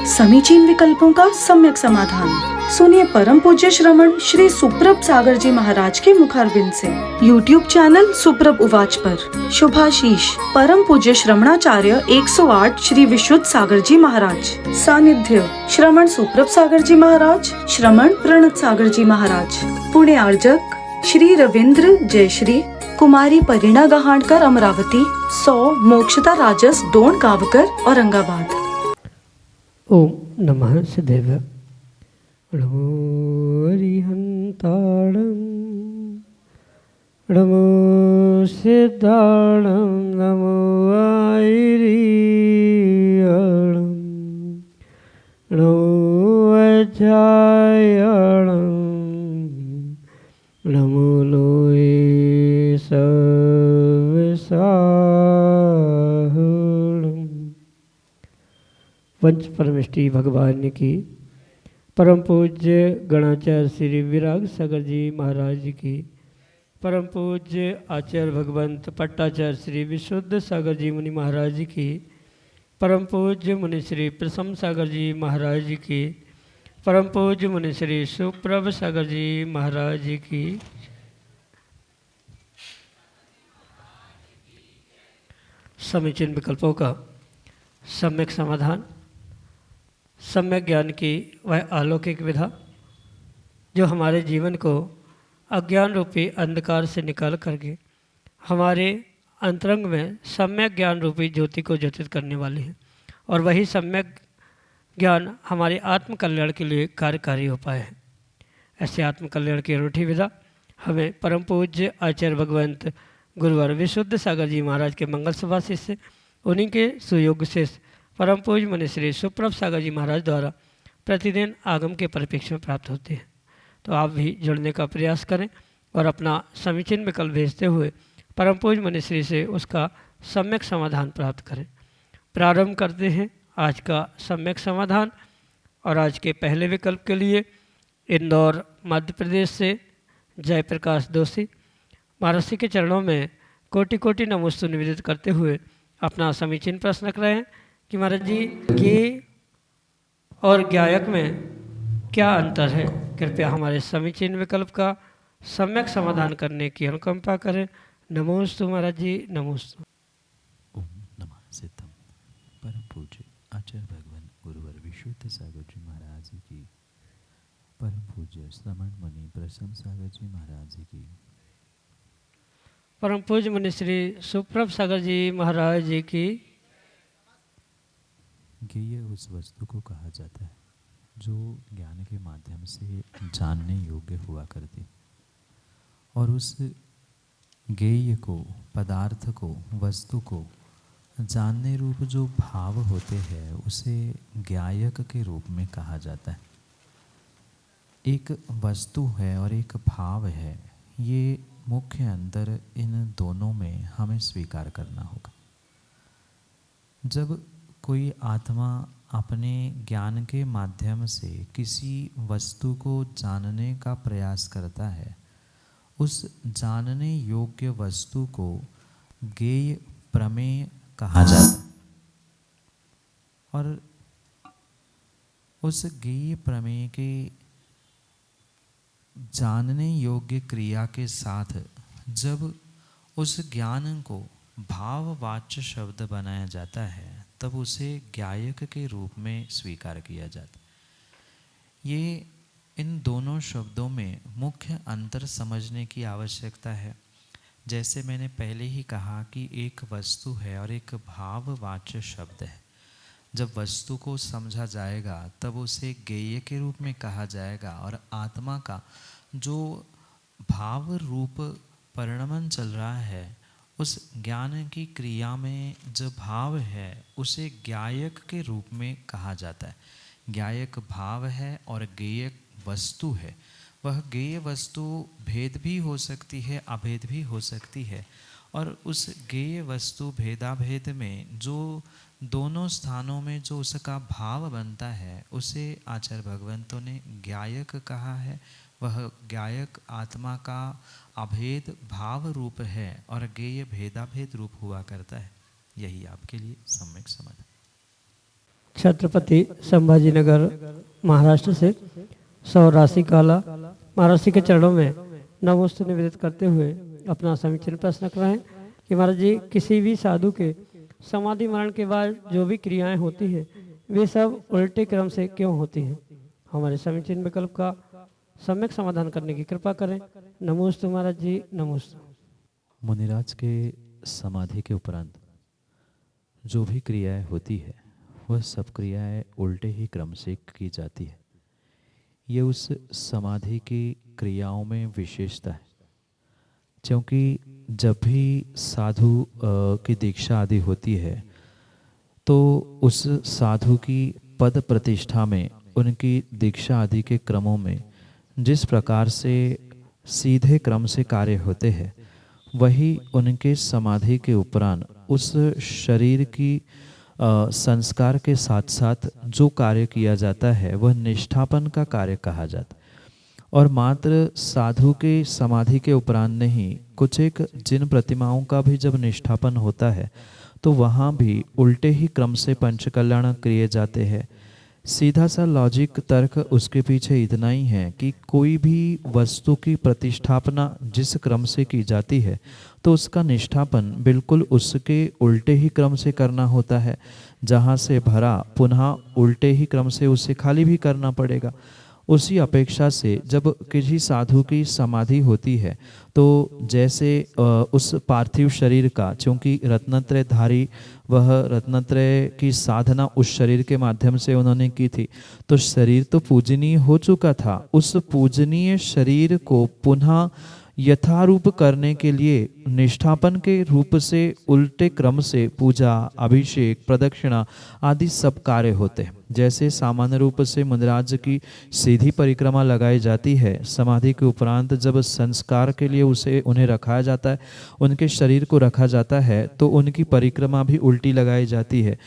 समीचीन विकल्पों का सम्यक समाधान। सुनिए परम पूज्य श्रमण श्री सुप्रभ सागर जी महाराज के मुखारबिंद से YouTube चैनल सुप्रभ उवाच पर शुभाशीष परम पूज्य श्रमणाचार्य 108 श्री विशुद्ध सागर जी महाराज। सानिध्य श्रमण सुप्रभ सागर जी महाराज, श्रमण प्रणत सागर जी महाराज। पुण्य आर्जक श्री रविंद्र जयश्री, कुमारी परिणा गहाणकर अमरावती, 100 मोक्षता राजस डोन गावकर औरंगाबाद। ओम नमः सिद्धेभ्य। नमो अरिहंताणं, नमो सिद्धाणं, नमो आयरीयणं, नमो अजायणं, नमो लोये सविसाहुणं। पंच परमेष्टि भगवान की परम पूज्य गणाचार्य श्री विराग सागर जी महाराज की, परम पूज्य आचार्य भगवंत पट्टाचार्य श्री विशुद्ध सागर जी मुनि महाराज की, परम पूज्य मुनि श्री प्रसम सागर जी महाराज की, परम पूज्य मुनि श्री सुप्रभ सागर जी महाराज की। समीचीन विकल्पों का सम्यक समाधान। सम्यक ज्ञान की वह अलौकिक विधा जो हमारे जीवन को अज्ञान रूपी अंधकार से निकाल करके हमारे अंतरंग में सम्यक ज्ञान रूपी ज्योति को ज्योतित करने वाली है, और वही सम्यक ज्ञान हमारे आत्म कल्याण के लिए कार्यकारी उपाय है। ऐसे आत्म कल्याण की अनूठी विधा हमें परम पूज्य आचार्य भगवंत गुरुवर विशुद्ध सागर जी महाराज के मंगल सभा शिष्य, उन्हीं के सुयोग से परम पूज्य मुनि श्री सुप्रभ सागर जी महाराज द्वारा प्रतिदिन आगम के परिप्रेक्ष्य में प्राप्त होते हैं। तो आप भी जुड़ने का प्रयास करें और अपना समीचीन विकल्प भेजते हुए परम पूज्य मुनि श्री से उसका सम्यक समाधान प्राप्त करें। प्रारंभ करते हैं आज का सम्यक समाधान। और आज के पहले विकल्प के लिए इंदौर मध्य प्रदेश से जयप्रकाश दोषी महाराज के चरणों में कोटि कोटि नमोस्तु निवेदित करते हुए अपना समीचीन प्रश्न रख रहे हैं कि महाराज जी गेय और ज्ञायक में क्या अंतर है। कृपया हमारे समीचीन विकल्प का सम्यक समाधान करने की अनुकंपा करें। नमोस्तु महाराज जी, नमोस्तु। ओम नमः सिद्धम। परम पूज्य आचार्य भगवान गुरुवर विशुद्ध सागर जी महाराज की, परम पूज्य श्रमण मुनि प्रसम सागर जी महाराज की, परम पूज्य मुनि श्री सुप्रभ सागर जी महाराज जी की। गेय उस वस्तु को कहा जाता है जो ज्ञान के माध्यम से जानने योग्य हुआ करती, और उस गेय को, पदार्थ को, वस्तु को जानने रूप जो भाव होते हैं उसे ज्ञायक के रूप में कहा जाता है। एक वस्तु है और एक भाव है, ये मुख्य अंतर इन दोनों में हमें स्वीकार करना होगा। जब कोई आत्मा अपने ज्ञान के माध्यम से किसी वस्तु को जानने का प्रयास करता है, उस जानने योग्य वस्तु को ज्ञेय प्रमेय कहा जाता है, और उस ज्ञेय प्रमेय के जानने योग्य क्रिया के साथ जब उस ज्ञान को भाववाच्य शब्द बनाया जाता है तब उसे ज्ञायक के रूप में स्वीकार किया जाता है। ये इन दोनों शब्दों में मुख्य अंतर समझने की आवश्यकता है। जैसे मैंने पहले ही कहा कि एक वस्तु है और एक भाववाच्य शब्द है। जब वस्तु को समझा जाएगा तब उसे ज्ञेय के रूप में कहा जाएगा, और आत्मा का जो भाव रूप परिणमन चल रहा है उस ज्ञान की क्रिया में जो भाव है उसे ज्ञायक के रूप में कहा जाता है। ज्ञायक भाव है और ज्ञेयक वस्तु है। वह ज्ञेय वस्तु भेद भी हो सकती है, अभेद भी हो सकती है, और उस ज्ञेय वस्तु भेदाभेद में जो दोनों स्थानों में जो उसका भाव बनता है उसे आचार्य भगवंतों ने ज्ञायक कहा है। वह ज्ञायक आत्मा का अभेद भाव रूप है और ज्ञेय भेदाभेद रूप हुआ करता है। यही आपके लिए सम्यक समाधान। छत्रपति संभाजीनगर महाराष्ट्र से 100 राशि काला महाराज जी के चरणों में नमोस्तु निवेदित करते हुए अपना समीचीन प्रश्न कर रहे हैं कि महाराज जी किसी भी साधु के समाधि मरण के बाद जो भी क्रियाएं होती हैं वे सब उल्टे क्रम से क्यों होती हैं? हमारे समीचीन विकल्प का सम्यक समाधान करने की कृपा करें। नमोस्तु महाराज जी, नमोस्तु। मुनिराज के समाधि के उपरांत जो भी क्रियाएं होती है वह सब क्रियाएं उल्टे ही क्रम से की जाती है। ये उस समाधि की क्रियाओं में विशेषता है, क्योंकि जब भी साधु की दीक्षा आदि होती है तो उस साधु की पद प्रतिष्ठा में उनकी दीक्षा आदि के क्रमों में जिस प्रकार से सीधे क्रम से कार्य होते हैं वही उनके समाधि के उपरांत उस शरीर की संस्कार के साथ साथ जो कार्य किया जाता है वह निष्ठापन का कार्य कहा जाता है। और मात्र साधु के समाधि के उपरांत नहीं, कुछ एक जिन प्रतिमाओं का भी जब निष्ठापन होता है तो वहाँ भी उल्टे ही क्रम से पंचकल्याण किए जाते हैं। सीधा सा लॉजिक तर्क उसके पीछे इतना ही है कि कोई भी वस्तु की प्रतिष्ठापना जिस क्रम से की जाती है तो उसका निष्ठापन बिल्कुल उसके उल्टे ही क्रम से करना होता है। जहाँ से भरा पुनः उल्टे ही क्रम से उसे खाली भी करना पड़ेगा। उसी अपेक्षा से जब किसी साधु की समाधि होती है तो जैसे उस पार्थिव शरीर का, चूँकि रत्नत्रयधारी वह रत्नत्रय की साधना उस शरीर के माध्यम से उन्होंने की थी, तो शरीर तो पूजनीय हो चुका था। उस पूजनीय शरीर को पुनः यथारूप करने के लिए निष्ठापन के रूप से उल्टे क्रम से पूजा, अभिषेक, प्रदक्षिणा आदि सब कार्य होते हैं। जैसे सामान्य रूप से मुनिराज की सीधी परिक्रमा लगाई जाती है, समाधि के उपरांत जब संस्कार के लिए उन्हें रखाया जाता है, उनके शरीर को रखा जाता है तो उनकी परिक्रमा भी उल्टी लगाई जाती है।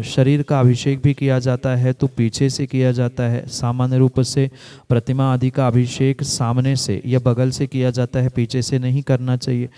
शरीर का अभिषेक भी किया जाता है तो पीछे से किया जाता है। सामान्य रूप से प्रतिमा आदि का अभिषेक सामने से या बगल से किया जाता है, पीछे से नहीं करना चाहिए।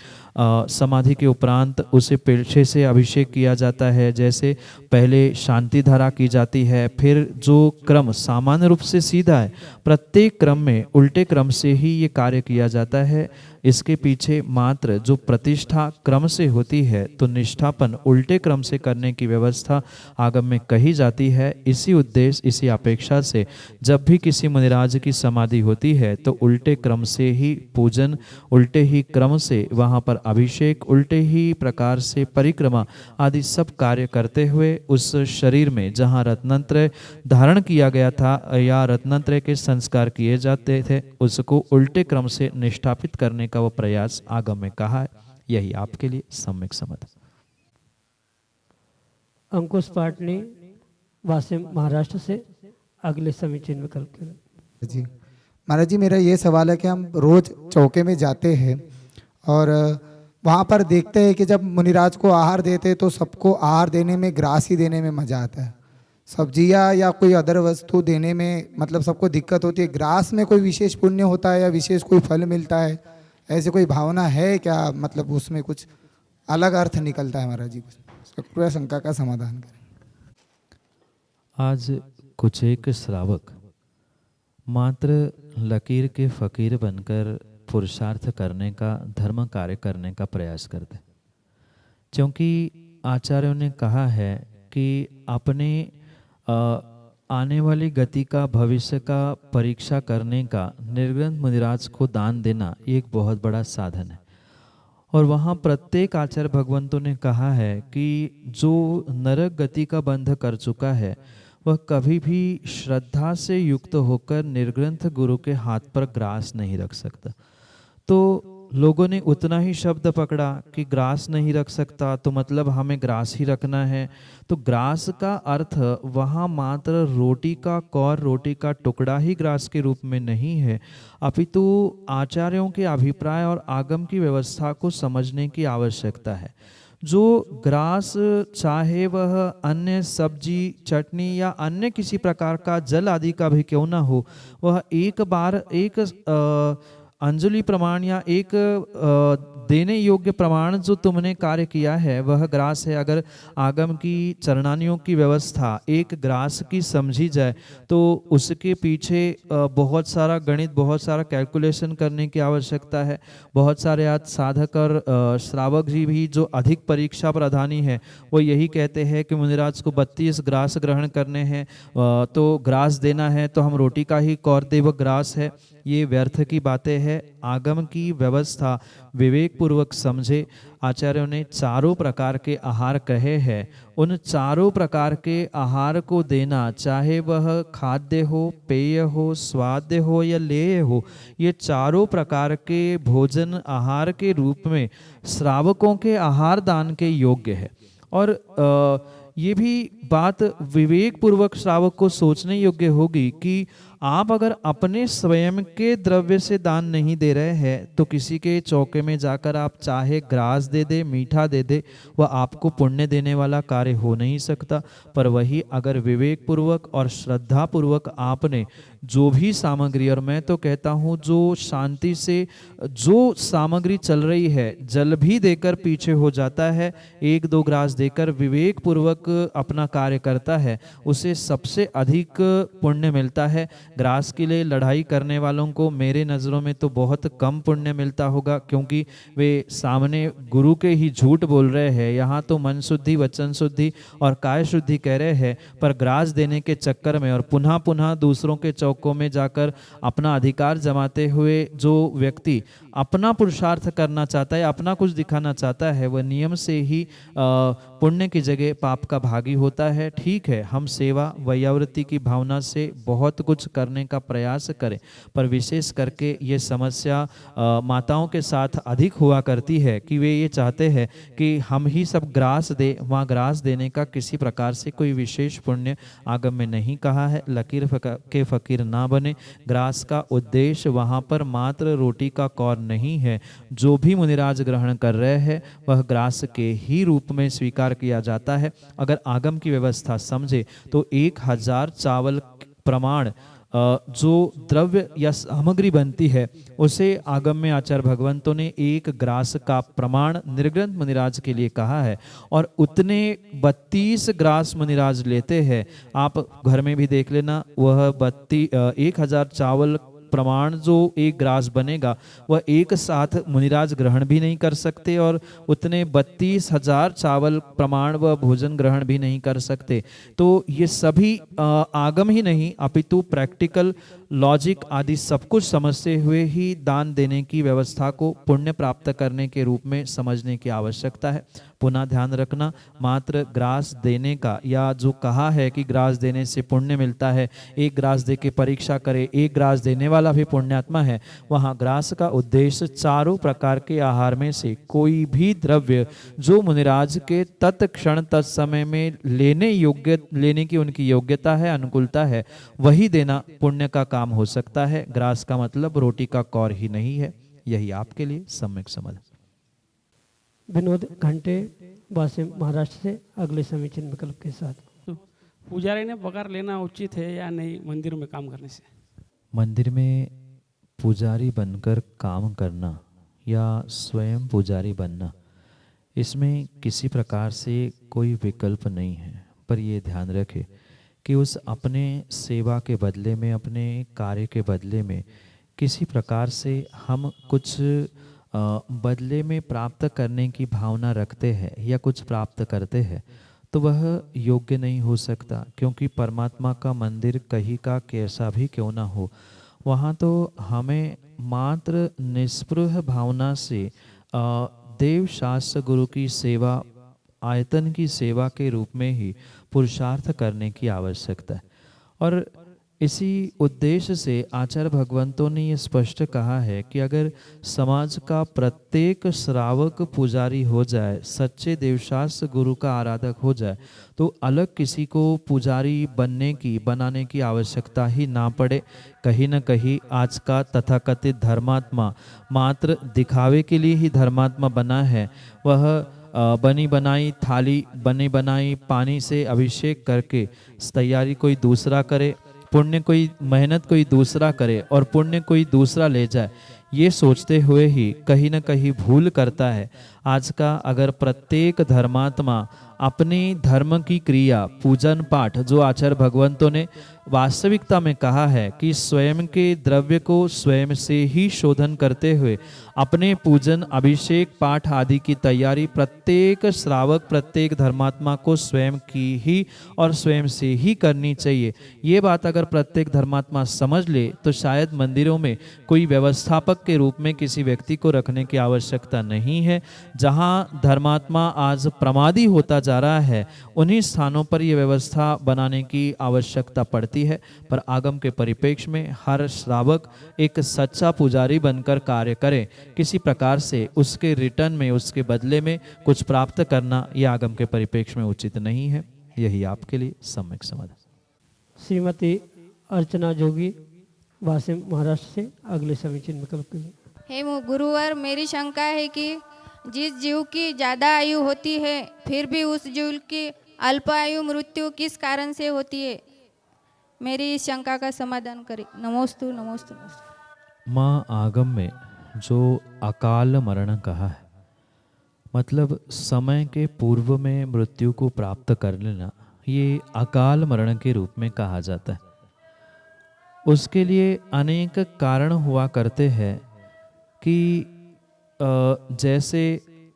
समाधि के उपरांत उसे पीछे से अभिषेक किया जाता है। जैसे पहले शांति धारा की जाती है, फिर जो क्रम सामान्य रूप से सीधा है, प्रत्येक क्रम में उल्टे क्रम से ही ये कार्य किया जाता है। इसके पीछे मात्र जो प्रतिष्ठा क्रम से होती है तो निष्ठापन उल्टे क्रम से करने की व्यवस्था आगम में कही जाती है। इसी उद्देश्य, इसी अपेक्षा से जब भी किसी मुनिराज की समाधि होती है तो उल्टे क्रम से ही पूजन, उल्टे ही क्रम से वहाँ पर अभिषेक, उल्टे ही प्रकार से परिक्रमा आदि सब कार्य करते हुए उस शरीर में जहाँ रत्नत्रय धारण किया गया था या रत्नत्रय के संस्कार किए जाते थे उसको उल्टे क्रम से निष्ठापित करने का वो प्रयास आगम में कहा है। यही आपके लिए सम्यक समझ। अंकुश पाटनी वासिम महाराष्ट्र से अगले समीचीन विकल्प के जी महाराज जी, मेरा ये सवाल है कि हम रोज चौके में जाते हैं और वहाँ पर देखते हैं कि जब मुनिराज को आहार देते हैं तो सबको आहार देने में, ग्रास ही देने में मजा आता है। सब्जियाँ या कोई अदर वस्तु देने में मतलब सबको दिक्कत होती है। ग्रास में कोई विशेष पुण्य होता है या विशेष कोई फल मिलता है, ऐसे कोई भावना है क्या? मतलब उसमें कुछ अलग अर्थ निकलता है महाराज जी? कृपया शंका का समाधान करें। आज कुछ एक श्रावक मात्र लकीर के फकीर बनकर पुरुषार्थ करने का, धर्म कार्य करने का प्रयास करते, क्योंकि आचार्यों ने कहा है कि अपने आने वाली गति का, भविष्य का परीक्षा करने का निर्ग्रंथ मुनिराज को दान देना ये एक बहुत बड़ा साधन है। और वहाँ प्रत्येक आचार्य भगवंतों ने कहा है कि जो नरक गति का बंध कर चुका है वह कभी भी श्रद्धा से युक्त होकर निर्ग्रंथ गुरु के हाथ पर ग्रास नहीं रख सकता। तो लोगों ने उतना ही शब्द पकड़ा कि ग्रास नहीं रख सकता तो मतलब हमें ग्रास ही रखना है। तो ग्रास का अर्थ वहाँ मात्र रोटी का कौर, रोटी का टुकड़ा ही ग्रास के रूप में नहीं है, अपितु आचार्यों के अभिप्राय और आगम की व्यवस्था को समझने की आवश्यकता है। जो ग्रास चाहे वह अन्य सब्जी, चटनी या अन्य किसी प्रकार का जल आदि का भी क्यों ना हो, वह एक बार एक अंजलि प्रमाण या एक देने योग्य प्रमाण जो तुमने कार्य किया है वह ग्रास है। अगर आगम की चरणानियों की व्यवस्था एक ग्रास की समझी जाए तो उसके पीछे बहुत सारा गणित, बहुत सारा कैलकुलेशन करने की आवश्यकता है। बहुत सारे आज साधक और श्रावक जी भी जो अधिक परीक्षा प्रधानी है वो यही कहते हैं कि मुनिराज को 32 ग्रास ग्रहण करने हैं, तो ग्रास देना है तो हम रोटी का ही कौर दे वो ग्रास है। ये व्यर्थ की बातें हैं। आगम की व्यवस्था विवेक पूर्वक समझे। आचार्यों ने चारों प्रकार के आहार कहे हैं, उन चारों प्रकार के आहार को देना, चाहे वह खाद्य हो, पेय हो, स्वाद्य हो या लेय हो, ये चारों प्रकार के भोजन आहार के रूप में श्रावकों के आहार दान के योग्य है। और ये भी बात विवेक पूर्वक श्रावक को सोचने योग्य होगी कि आप अगर अपने स्वयं के द्रव्य से दान नहीं दे रहे हैं तो किसी के चौके में जाकर आप चाहे ग्रास दे दे, मीठा दे दे, वह आपको पुण्य देने वाला कार्य हो नहीं सकता। पर वही अगर विवेक पूर्वक और श्रद्धा पूर्वक आपने जो भी सामग्री, और मैं तो कहता हूँ जो शांति से जो सामग्री चल रही है, जल भी देकर पीछे हो जाता है, 1-2 ग्रास देकर विवेक पूर्वक अपना कार्य करता है, उसे सबसे अधिक पुण्य मिलता है। ग्रास के लिए लड़ाई करने वालों को मेरे नज़रों में तो बहुत कम पुण्य मिलता होगा, क्योंकि वे सामने गुरु के ही झूठ बोल रहे हैं। यहाँ तो मन शुद्धि, वचन शुद्धि और काय शुद्धि कह रहे हैं, पर ग्रास देने के चक्कर में और पुनः पुनः दूसरों के चौकों में जाकर अपना अधिकार जमाते हुए जो व्यक्ति अपना पुरुषार्थ करना चाहता है, अपना कुछ दिखाना चाहता है, वह नियम से ही पुण्य की जगह पाप का भागी होता है। ठीक है, हम सेवा वैयावृत्ति की भावना से बहुत कुछ करने का प्रयास करें, पर विशेष करके ये समस्या माताओं के साथ अधिक हुआ करती है कि वे ये चाहते हैं कि हम ही सब ग्रास दे। वहाँ ग्रास देने का किसी प्रकार से कोई विशेष पुण्य आगम में नहीं कहा है। लकीर के फकीर ना बने। ग्रास का उद्देश्य वहाँ पर मात्र रोटी का कौर नहीं है। जो भी मुनिराज ग्रहण कर रहे हैं वह ग्रास के ही रूप में स्वीकार किया जाता है। अगर आगम की व्यवस्था समझे तो 1000 चावल प्रमाण जो द्रव्य या सामग्री बनती है उसे आगम में आचार्य भगवंतों ने 1 ग्रास का प्रमाण निर्ग्रंथ मुनिराज के लिए कहा है, और उतने 32 ग्रास मुनिराज लेते हैं। आप घर में भी देख लेना, वह 1000 चावल प्रमाण जो 1 ग्रास बनेगा वह एक साथ मुनिराज ग्रहण भी नहीं कर सकते, और उतने 32,000 चावल प्रमाण वह भोजन ग्रहण भी नहीं कर सकते। तो ये सभी आगम ही नहीं अपितु प्रैक्टिकल लॉजिक आदि सब कुछ समझते हुए ही दान देने की व्यवस्था को पुण्य प्राप्त करने के रूप में समझने की आवश्यकता है। पुनः ध्यान रखना, मात्र ग्रास देने का, या जो कहा है कि ग्रास देने से पुण्य मिलता है, 1 ग्रास दे के परीक्षा करे, 1 ग्रास देने वाला भी पुण्यात्मा है, वहाँ ग्रास का उद्देश्य चारों प्रकार के आहार में से कोई भी द्रव्य जो मुनिराज के तत्क्षण तत्समय में लेने की उनकी योग्यता है, अनुकूलता है, वही देना पुण्य का काम हो सकता है। ग्रास का मतलब रोटी का कौर ही नहीं है। यही आपके लिए सम्यक समझ। विनोद घंटे, वासिम, महाराष्ट्र से अगले समीचीन विकल्प के साथ। तो पुजारी ने पगार लेना उचित है या नहीं मंदिर में काम करने से? मंदिर में पुजारी बनकर काम करना या स्वयं पुजारी बनना, इसमें किसी प्रकार से कोई विकल्प नहीं है। पर ये ध्यान रखें कि उस अपने सेवा के बदले में, अपने कार्य के बदले में किसी प्रकार से हम कुछ बदले में प्राप्त करने की भावना रखते हैं या कुछ प्राप्त करते हैं, तो वह योग्य नहीं हो सकता। क्योंकि परमात्मा का मंदिर कहीं का कैसा भी क्यों ना हो, वहाँ तो हमें मात्र निस्पृह भावना से देव शास्त्र गुरु की सेवा, आयतन की सेवा के रूप में ही पुरुषार्थ करने की आवश्यकता है। और इसी उद्देश्य से आचार्य भगवंतों ने ये स्पष्ट कहा है कि अगर समाज का प्रत्येक श्रावक पुजारी हो जाए, सच्चे देवशास्त्र गुरु का आराधक हो जाए, तो अलग किसी को पुजारी बनाने की आवश्यकता ही ना पड़े। कहीं न कहीं आज का तथाकथित धर्मात्मा मात्र दिखावे के लिए ही धर्मात्मा बना है। वह बनी बनाई थाली, बनी बनाई पानी से अभिषेक करके तैयारी कोई दूसरा करे, पुण्य कोई मेहनत कोई दूसरा करे और पुण्य कोई दूसरा ले जाए, ये सोचते हुए ही कहीं न कहीं भूल करता है। आज का अगर प्रत्येक धर्मात्मा अपने धर्म की क्रिया पूजन पाठ जो आचार्य भगवंतों ने वास्तविकता में कहा है कि स्वयं के द्रव्य को स्वयं से ही शोधन करते हुए अपने पूजन अभिषेक पाठ आदि की तैयारी प्रत्येक श्रावक प्रत्येक धर्मात्मा को स्वयं की ही और स्वयं से ही करनी चाहिए। ये बात अगर प्रत्येक धर्मात्मा समझ ले तो शायद मंदिरों में कोई व्यवस्थापक के रूप में किसी व्यक्ति को रखने की आवश्यकता नहीं है। जहाँ धर्मात्मा आज प्रमादी होता जा रहा है उन्हीं स्थानों पर यह व्यवस्था बनाने की आवश्यकता पड़ती है। पर आगम के परिप्रेक्ष्य में हर श्रावक एक सच्चा पुजारी बनकर कार्य करे, किसी प्रकार से उसके रिटर्न में उसके बदले में कुछ प्राप्त करना यह आगम के परिप्रेक्ष्य में उचित नहीं है। यही आपके लिए सम्यक समाधान। श्रीमती अर्चना जोगी वासिम महाराष्ट्र से अगले समीचीन विकल्प के लिए। हे गुरुवर, मेरी शंका है कि जिस जीव की ज़्यादा आयु होती है फिर भी उस जीव की अल्प आयु मृत्यु किस कारण से होती है? मेरी इस शंका का समाधान करें। नमोस्तु नमोस्तु नमोस्तु। माँ आगम में जो अकाल मरण कहा है, मतलब समय के पूर्व में मृत्यु को प्राप्त कर लेना, ये अकाल मरण के रूप में कहा जाता है। उसके लिए अनेक कारण हुआ करते हैं कि जैसे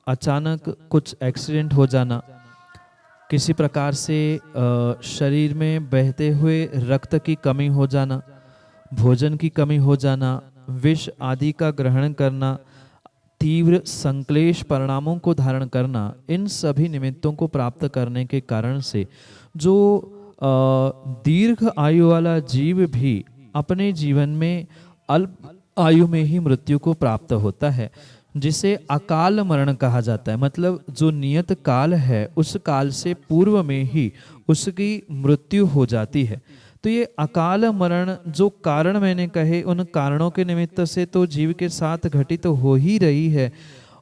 अचानक कुछ एक्सीडेंट हो जाना, किसी प्रकार से शरीर में बहते हुए रक्त की कमी हो जाना, भोजन की कमी हो जाना, विष आदि का ग्रहण करना, तीव्र संक्लेश परिणामों को धारण करना, इन सभी निमित्तों को प्राप्त करने के कारण से जो दीर्घ आयु वाला जीव भी अपने जीवन में अल्प आयु में ही मृत्यु को प्राप्त होता है, जिसे अकाल मरण कहा जाता है। मतलब जो नियत काल है उस काल से पूर्व में ही उसकी मृत्यु हो जाती है। तो ये अकाल मरण जो कारण मैंने कहे, उन कारणों के निमित्त से तो जीव के साथ घटित हो ही रही है।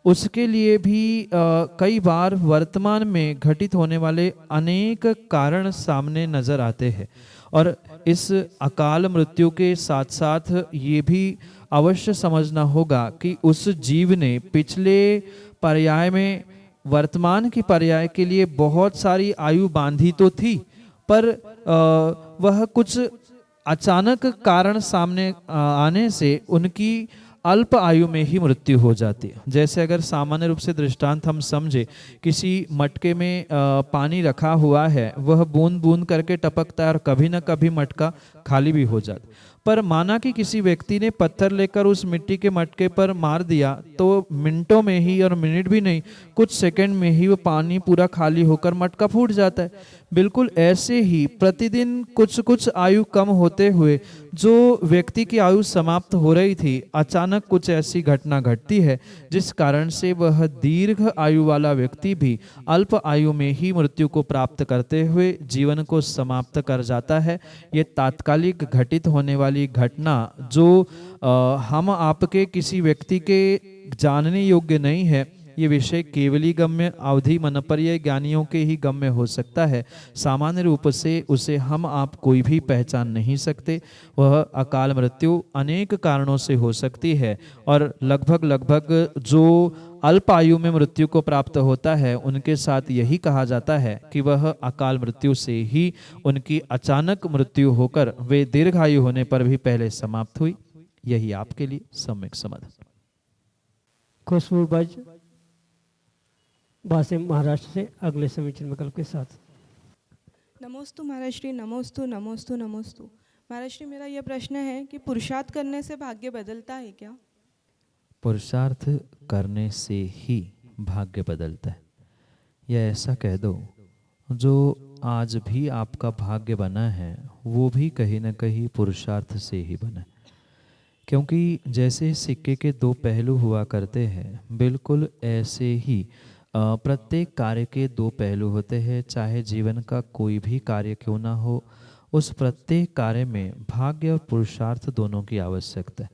उसके लिए भी कई बार वर्तमान में घटित होने वाले अनेक कारण सामने नजर आते हैं। और इस अकाल मृत्यु के साथ साथ ये भी अवश्य समझना होगा कि उस जीव ने पिछले पर्याय में वर्तमान की पर्याय के लिए बहुत सारी आयु बांधी तो थी, पर वह कुछ अचानक कारण सामने आने से उनकी अल्प आयु में ही मृत्यु हो जाती है। जैसे अगर सामान्य रूप से दृष्टांत हम समझे, किसी मटके में पानी रखा हुआ है, वह बूंद बूंद करके टपकता है और कभी ना कभी मटका खाली भी हो जाता, पर माना कि किसी व्यक्ति ने पत्थर लेकर उस मिट्टी के मटके पर मार दिया तो मिनटों में ही, और मिनट भी नहीं, कुछ सेकंड में ही वो पानी पूरा खाली होकर मटका फूट जाता है। बिल्कुल ऐसे ही प्रतिदिन कुछ कुछ आयु कम होते हुए जो व्यक्ति की आयु समाप्त हो रही थी, अचानक कुछ ऐसी घटना घटती है जिस कारण से वह दीर्घ आयु वाला व्यक्ति भी अल्प आयु में ही मृत्यु को प्राप्त करते हुए जीवन को समाप्त कर जाता है। ये तात्कालिक घटित होने वाली घटना जो हम आपके किसी व्यक्ति के जानने योग्य नहीं है, ये विषय केवली गम्य अवधि मनपर्य ज्ञानियों के ही गम्य हो सकता है। सामान्य रूप से उसे हम आप कोई भी पहचान नहीं सकते। वह अकाल मृत्यु अनेक कारणों से हो सकती है और लगभग जो अल्प आयु में मृत्यु को प्राप्त होता है उनके साथ यही कहा जाता है कि वह अकाल मृत्यु से ही उनकी अचानक मृत्यु होकर वे दीर्घायु होने पर भी पहले समाप्त हुई। यही आपके लिए सम्यक समाधान। खुशबू बज वासिम महाराष्ट्र से अगले समीचीन विकल्प के साथ। नमोस्तु महाराज श्री, नमोस्तु नमोस्तु नमोस्तु। महाराज श्री, मेरा यह प्रश्न है कि पुरुषार्थ करने से भाग्य बदलता है क्या? पुरुषार्थ करने से ही भाग्य बदलता है, या ऐसा कह दो जो आज भी आपका भाग्य बना है वो भी कहीं ना कहीं पुरुषार्थ से ही बना है। क्योंकि जैसे सिक्के के दो पहलू हुआ करते हैं, बिल्कुल ऐसे ही प्रत्येक कार्य के दो पहलू होते हैं। चाहे जीवन का कोई भी कार्य क्यों ना हो, उस प्रत्येक कार्य में भाग्य और पुरुषार्थ दोनों की आवश्यकता है।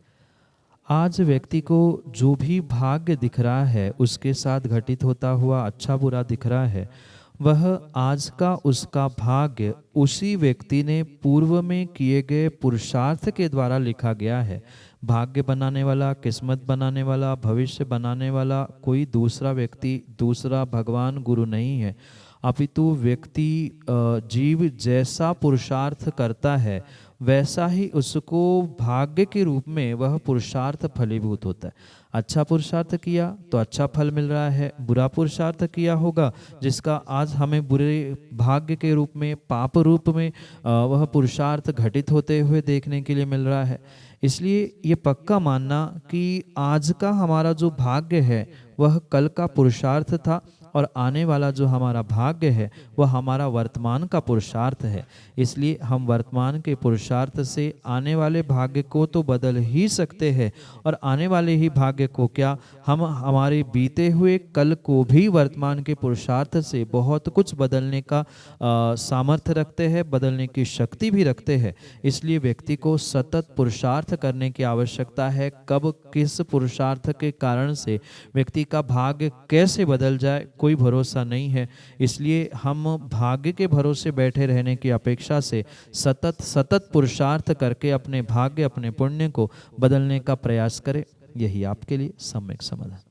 आज व्यक्ति को जो भी भाग्य दिख रहा है उसके साथ घटित होता हुआ अच्छा बुरा दिख रहा है, वह आज का उसका भाग्य उसी व्यक्ति ने पूर्व में किए गए पुरुषार्थ के द्वारा लिखा गया है। भाग्य बनाने वाला, किस्मत बनाने वाला, भविष्य बनाने वाला कोई दूसरा व्यक्ति, दूसरा भगवान गुरु नहीं है, अपितु व्यक्ति जीव जैसा पुरुषार्थ करता है वैसा ही उसको भाग्य के रूप में वह पुरुषार्थ फलीभूत होता है। अच्छा पुरुषार्थ किया तो अच्छा फल मिल रहा है, बुरा पुरुषार्थ किया होगा जिसका आज हमें बुरे भाग्य के रूप में, पाप रूप में वह पुरुषार्थ घटित होते हुए देखने के लिए मिल रहा है। इसलिए ये पक्का मानना कि आज का हमारा जो भाग्य है वह कल का पुरुषार्थ था और आने वाला जो हमारा भाग्य है वह हमारा वर्तमान का पुरुषार्थ है। इसलिए हम वर्तमान के पुरुषार्थ से आने वाले भाग्य को तो बदल ही सकते हैं, और आने वाले ही भाग्य को क्या, हम हमारे बीते हुए कल को भी वर्तमान के पुरुषार्थ से बहुत कुछ बदलने का सामर्थ्य रखते हैं, बदलने की शक्ति भी रखते हैं। इसलिए व्यक्ति को सतत पुरुषार्थ करने की आवश्यकता है। कब किस पुरुषार्थ के कारण से व्यक्ति का भाग्य कैसे बदल जाए कोई भरोसा नहीं है। इसलिए हम भाग्य के भरोसे बैठे रहने की अपेक्षा से सतत पुरुषार्थ करके अपने भाग्य, अपने पुण्य को बदलने का प्रयास करें। यही आपके लिए सम्यक समाधान।